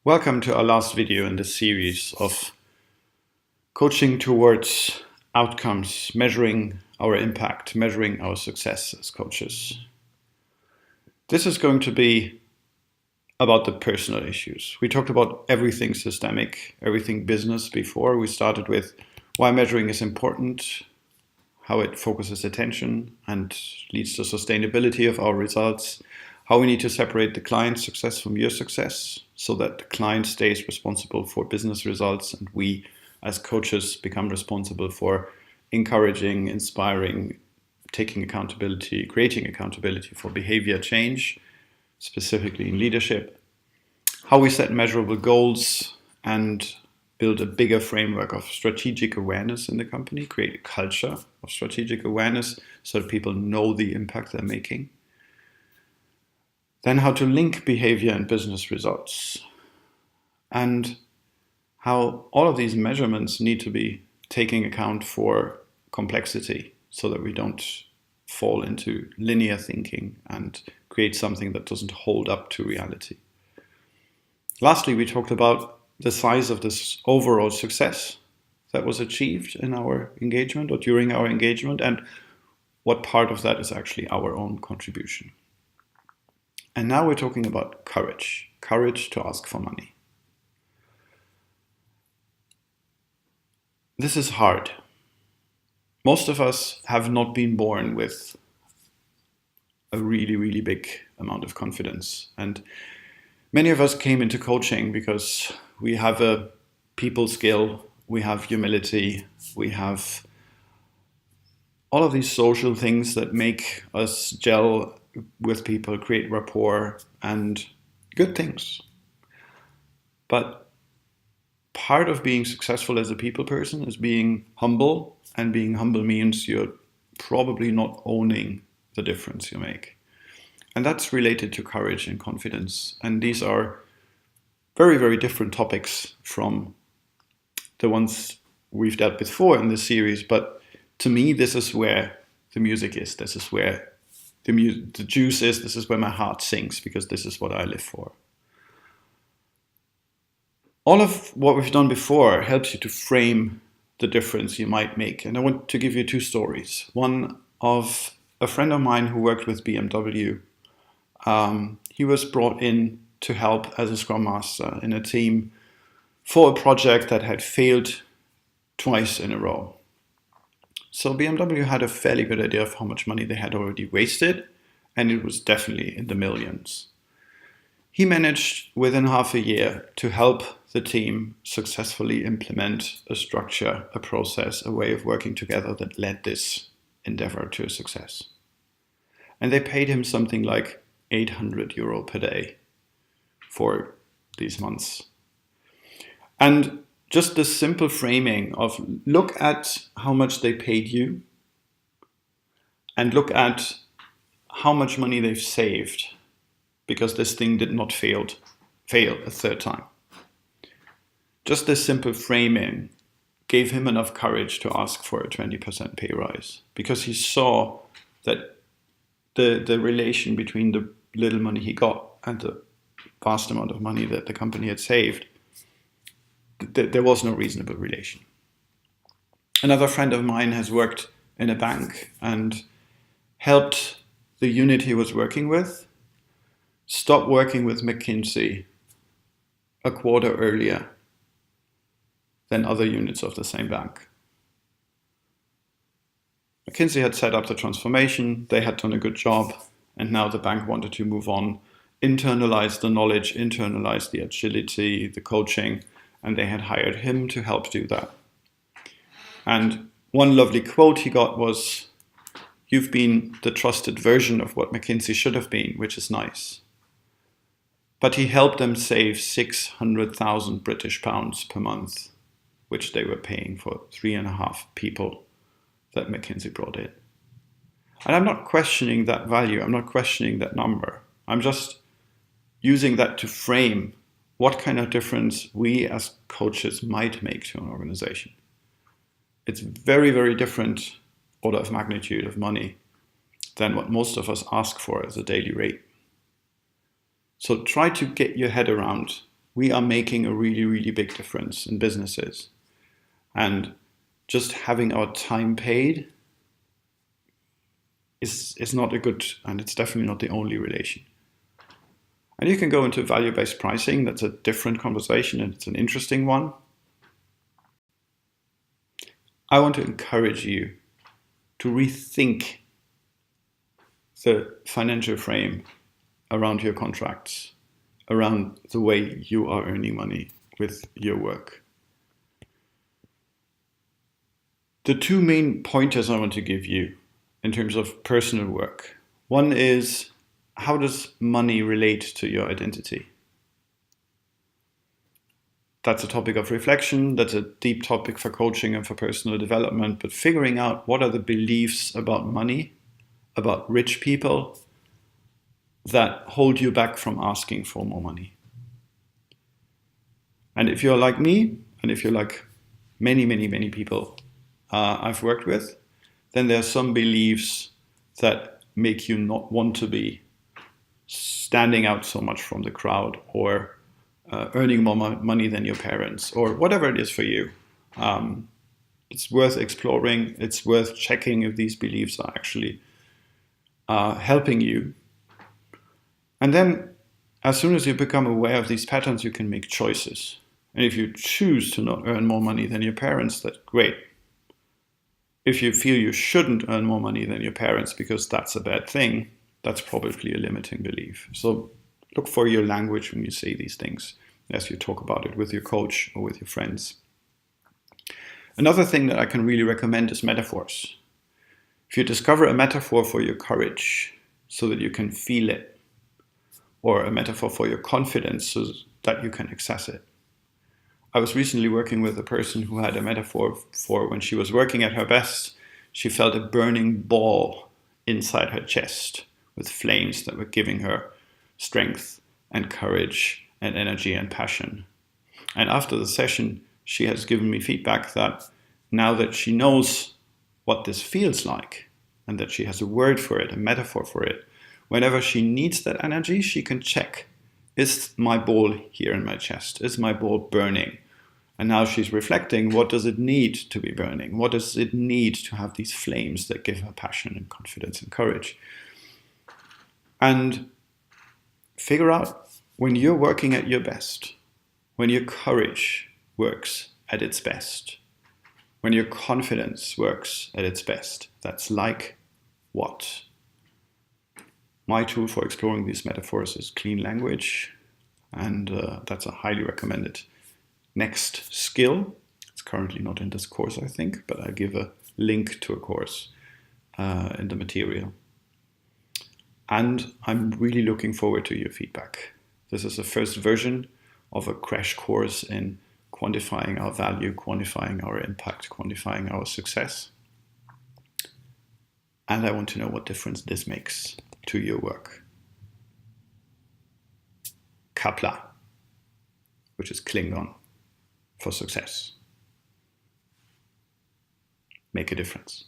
Welcome to our last video in this series of coaching towards outcomes, measuring our impact, measuring our success as coaches. This is going to be about the personal issues. We talked about everything systemic, everything business before. We started with why measuring is important, how it focuses attention and leads to sustainability of our results, how we need to separate the client's success from your success so that the client stays responsible for business results and we as coaches become responsible for encouraging, inspiring, taking accountability, creating accountability for behavior change, specifically in leadership, how we set measurable goals and build a bigger framework of strategic awareness in the company, create a culture of strategic awareness so that people know the impact they're making. Then how to link behavior and business results, and how all of these measurements need to be taking account for complexity so that we don't fall into linear thinking and create something that doesn't hold up to reality. Lastly, we talked about the size of this overall success that was achieved in our engagement or during our engagement and what part of that is actually our own contribution. And now we're talking about courage to ask for money. This is hard. Most of us have not been born with a really, really big amount of confidence. And many of us came into coaching because we have a people skill, we have humility, we have all of these social things that make us gel with people, create rapport and good things. But part of being successful as a people person is being humble, and being humble means you're probably not owning the difference you make. And that's related to courage and confidence. And these are very, very different topics from the ones we've dealt with before in this series. But to me, this is where the music is. This is where the juice is. This is where my heart sings, because this is what I live for. All of what we've done before helps you to frame the difference you might make. And I want to give you two stories. One of a friend of mine who worked with BMW. He was brought in to help as a Scrum Master in a team for a project that had failed twice in a row. So BMW had a fairly good idea of how much money they had already wasted, and it was definitely in the millions. He managed within half a year to help the team successfully implement a structure, a process, a way of working together that led this endeavor to a success. And they paid him something like €800 per day for these months. And just the simple framing of look at how much they paid you and look at how much money they've saved because this thing did not fail a third time. Just this simple framing gave him enough courage to ask for a 20% pay rise, because he saw that the relation between the little money he got and the vast amount of money that the company had saved, there was no reasonable relation. Another friend of mine has worked in a bank and helped the unit he was working with stop working with McKinsey a quarter earlier than other units of the same bank. McKinsey had set up the transformation, they had done a good job, and now the bank wanted to move on, internalize the knowledge, internalize the agility, the coaching, and they had hired him to help do that. And one lovely quote he got was, "You've been the trusted version of what McKinsey should have been," which is nice. But he helped them save 600,000 British pounds per month, which they were paying for 3.5 people that McKinsey brought in. And I'm not questioning that value. I'm not questioning that number. I'm just using that to frame what kind of difference we as coaches might make to an organization. It's very, very different order of magnitude of money than what most of us ask for as a daily rate. So try to get your head around we are making a really, really big difference in businesses. And just having our time paid is not a good, and it's definitely not the only relation. And you can go into value-based pricing. That's a different conversation, and it's an interesting one. I want to encourage you to rethink the financial frame around your contracts, around the way you are earning money with your work. The two main pointers I want to give you in terms of personal work. One is, how does money relate to your identity? That's a topic of reflection. That's a deep topic for coaching and for personal development. But figuring out what are the beliefs about money, about rich people, that hold you back from asking for more money. And if you're like me, and if you're like many, many, many people I've worked with, then there are some beliefs that make you not want to be standing out so much from the crowd, or earning more money than your parents, or whatever it is for you. It's worth exploring. It's worth checking if these beliefs are actually helping you. And then as soon as you become aware of these patterns, you can make choices. And if you choose to not earn more money than your parents, that's great. If you feel you shouldn't earn more money than your parents because that's a bad thing, that's probably a limiting belief. So look for your language when you say these things, as you talk about it with your coach or with your friends. Another thing that I can really recommend is metaphors. If you discover a metaphor for your courage so that you can feel it, or a metaphor for your confidence so that you can access it. I was recently working with a person who had a metaphor for when she was working at her best, she felt a burning ball inside her chest with flames that were giving her strength and courage and energy and passion. And after the session, she has given me feedback that now that she knows what this feels like, and that she has a word for it, a metaphor for it, whenever she needs that energy, she can check, is my ball here in my chest? Is my ball burning? And now she's reflecting, what does it need to be burning? What does it need to have these flames that give her passion and confidence and courage? And figure out, when you're working at your best, when your courage works at its best, when your confidence works at its best, that's like what? My tool for exploring these metaphors is Clean Language, and that's a highly recommended next skill. It's currently not in this course, I think, but I give a link to a course in the material. And I'm really looking forward to your feedback. This is the first version of a crash course in quantifying our value, quantifying our impact, quantifying our success. And I want to know what difference this makes to your work. Qapla', which is Klingon for success. Make a difference.